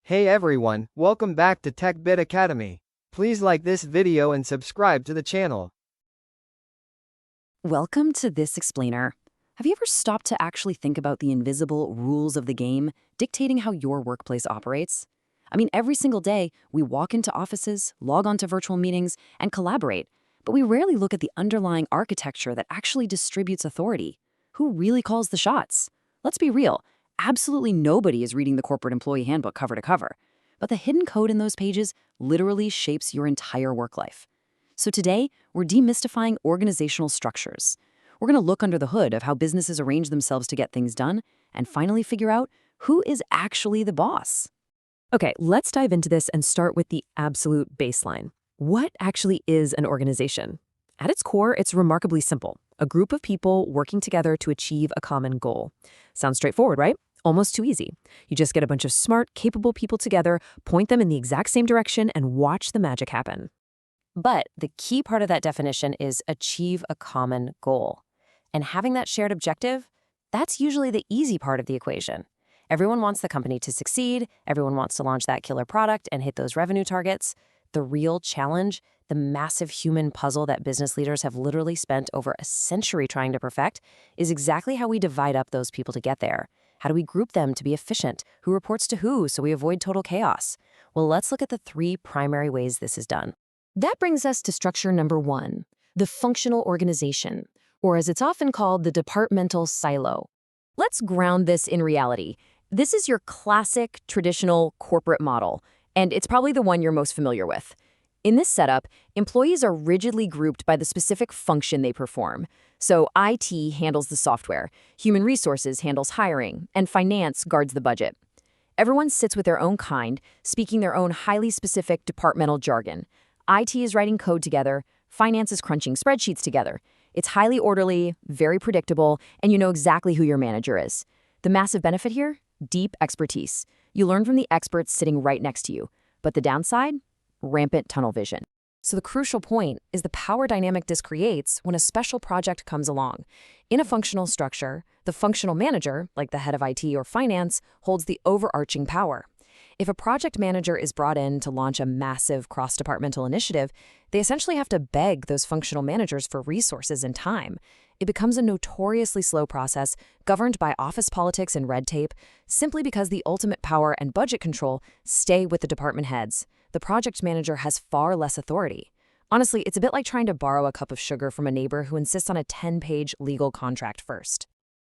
Hey everyone, welcome back to TechBit Academy. Please like this video and subscribe to the channel. Welcome to this explainer. Have you ever stopped to actually think about the invisible rules of the game dictating how your workplace operates? Every single day, we walk into offices, log on to virtual meetings, and collaborate, but we rarely look at the underlying architecture that actually distributes authority. Who really calls the shots? Let's be real, absolutely nobody is reading the corporate employee handbook cover to cover, but the hidden code in those pages literally shapes your entire work life. So today, we're demystifying organizational structures. We're going to look under the hood of how businesses arrange themselves to get things done and finally figure out who is actually the boss. Okay, let's dive into this and start with the absolute baseline. What actually is an organization? At its core, it's remarkably simple. A group of people working together to achieve a common goal. Sounds straightforward, right? Almost too easy. You just get a bunch of smart, capable people together, point them in the exact same direction, and watch the magic happen. But the key part of that definition is achieve a common goal. And having that shared objective, that's usually the easy part of the equation. Everyone wants the company to succeed, everyone wants to launch that killer product and hit those revenue targets. The real challenge, the massive human puzzle that business leaders have literally spent over a century trying to perfect, is exactly how we divide up those people to get there. How do we group them to be efficient? Who reports to who so we avoid total chaos? Well, let's look at the three primary ways this is done. That brings us to structure number one, the functional organization, or as it's often called, the departmental silo. Let's ground this in reality. This is your classic, traditional corporate model, and it's probably the one you're most familiar with. In this setup, employees are rigidly grouped by the specific function they perform. So IT handles the software, human resources handles hiring, and finance guards the budget. Everyone sits with their own kind, speaking their own highly specific departmental jargon. IT is writing code together, finance is crunching spreadsheets together. It's highly orderly, very predictable, and you know exactly who your manager is. The massive benefit here? Deep expertise. You learn from the experts sitting right next to you. But the downside? Rampant tunnel vision. So the crucial point is the power dynamic this creates when a special project comes along. In a functional structure, the functional manager, like the head of IT or finance, holds the overarching power. If a project manager is brought in to launch a massive cross-departmental initiative, they essentially have to beg those functional managers for resources and time. It becomes a notoriously slow process governed by office politics and red tape, simply because the ultimate power and budget control stay with the department heads. The project manager has far less authority. Honestly, it's a bit like trying to borrow a cup of sugar from a neighbor who insists on a 10-page legal contract first.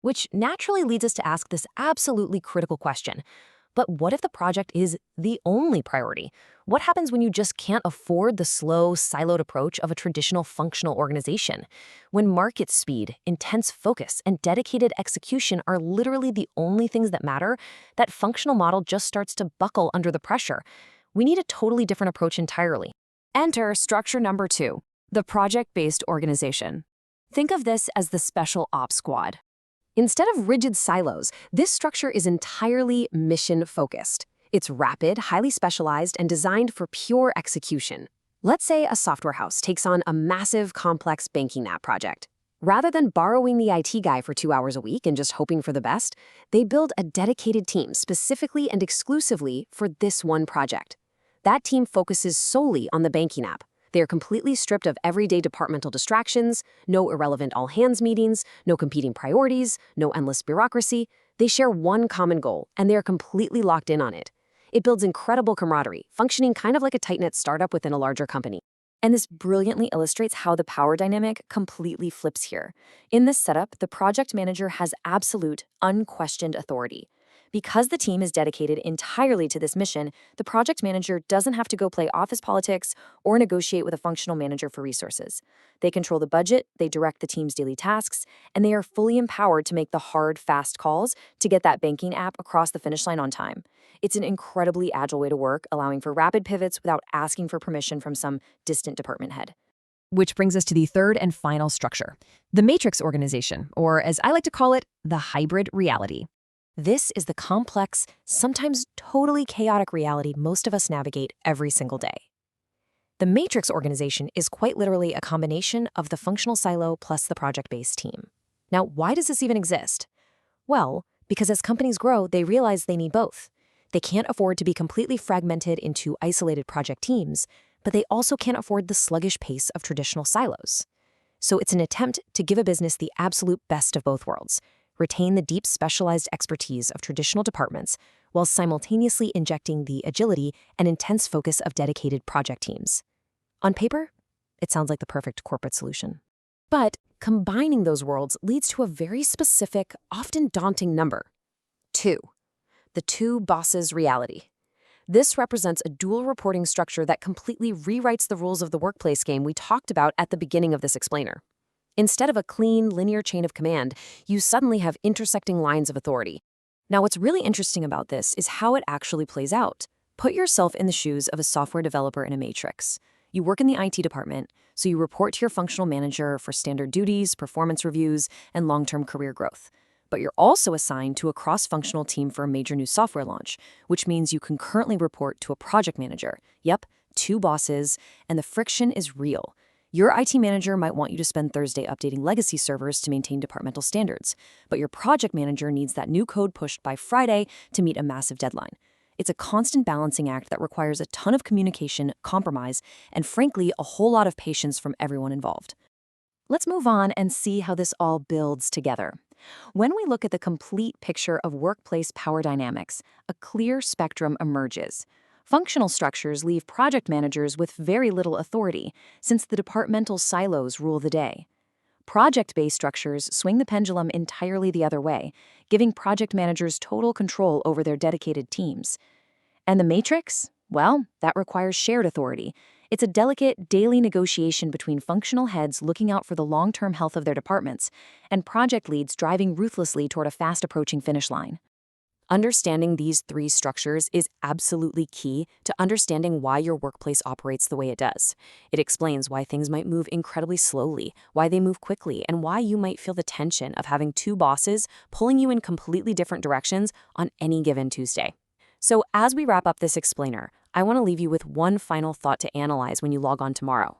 Which naturally leads us to ask this absolutely critical question. But what if the project is the only priority? What happens when you just can't afford the slow, siloed approach of a traditional functional organization? When market speed, intense focus, and dedicated execution are literally the only things that matter, that functional model just starts to buckle under the pressure. We need a totally different approach entirely. Enter structure number two, the project-based organization. Think of this as the special ops squad. Instead of rigid silos, this structure is entirely mission-focused. It's rapid, highly specialized, and designed for pure execution. Let's say a software house takes on a massive, complex banking app project. Rather than borrowing the IT guy for 2 hours a week and just hoping for the best, they build a dedicated team specifically and exclusively for this one project. That team focuses solely on the banking app. They are completely stripped of everyday departmental distractions, no irrelevant all-hands meetings, no competing priorities, no endless bureaucracy. They share one common goal, and they are completely locked in on it. It builds incredible camaraderie, functioning kind of like a tight-knit startup within a larger company. And this brilliantly illustrates how the power dynamic completely flips here. In this setup, the project manager has absolute, unquestioned authority. Because the team is dedicated entirely to this mission, the project manager doesn't have to go play office politics or negotiate with a functional manager for resources. They control the budget, they direct the team's daily tasks, and they are fully empowered to make the hard, fast calls to get that banking app across the finish line on time. It's an incredibly agile way to work, allowing for rapid pivots without asking for permission from some distant department head. Which brings us to the third and final structure, the matrix organization, or as I like to call it, the hybrid reality. This is the complex, sometimes totally chaotic reality most of us navigate every single day. The matrix organization is quite literally a combination of the functional silo plus the project-based team. Now, why does this even exist? Well, because as companies grow, they realize they need both. They can't afford to be completely fragmented into isolated project teams, but they also can't afford the sluggish pace of traditional silos. So it's an attempt to give a business the absolute best of both worlds, retain the deep specialized expertise of traditional departments, while simultaneously injecting the agility and intense focus of dedicated project teams. On paper, it sounds like the perfect corporate solution. But combining those worlds leads to a very specific, often daunting number: 2. The two bosses reality. This represents a dual reporting structure that completely rewrites the rules of the workplace game we talked about at the beginning of this explainer. Instead of a clean, linear chain of command, you suddenly have intersecting lines of authority. Now, what's really interesting about this is how it actually plays out. Put yourself in the shoes of a software developer in a matrix. You work in the IT department, so you report to your functional manager for standard duties, performance reviews, and long-term career growth. But you're also assigned to a cross-functional team for a major new software launch, which means you concurrently report to a project manager. Yep, 2 bosses, and the friction is real. Your IT manager might want you to spend Thursday updating legacy servers to maintain departmental standards, but your project manager needs that new code pushed by Friday to meet a massive deadline. It's a constant balancing act that requires a ton of communication, compromise, and frankly, a whole lot of patience from everyone involved. Let's move on and see how this all builds together. When we look at the complete picture of workplace power dynamics, a clear spectrum emerges. Functional structures leave project managers with very little authority, since the departmental silos rule the day. Project-based structures swing the pendulum entirely the other way, giving project managers total control over their dedicated teams. And the matrix? Well, that requires shared authority. It's a delicate daily negotiation between functional heads looking out for the long-term health of their departments and project leads driving ruthlessly toward a fast-approaching finish line. Understanding these 3 structures is absolutely key to understanding why your workplace operates the way it does. It explains why things might move incredibly slowly, why they move quickly, and why you might feel the tension of having 2 bosses pulling you in completely different directions on any given Tuesday. So as we wrap up this explainer, I want to leave you with one final thought to analyze when you log on tomorrow.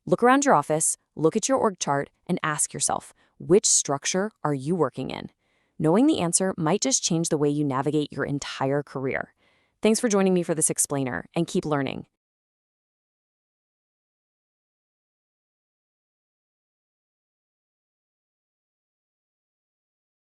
Look around your office, look at your org chart, and ask yourself, which structure are you working in? Knowing the answer might just change the way you navigate your entire career. Thanks for joining me for this explainer, and keep learning.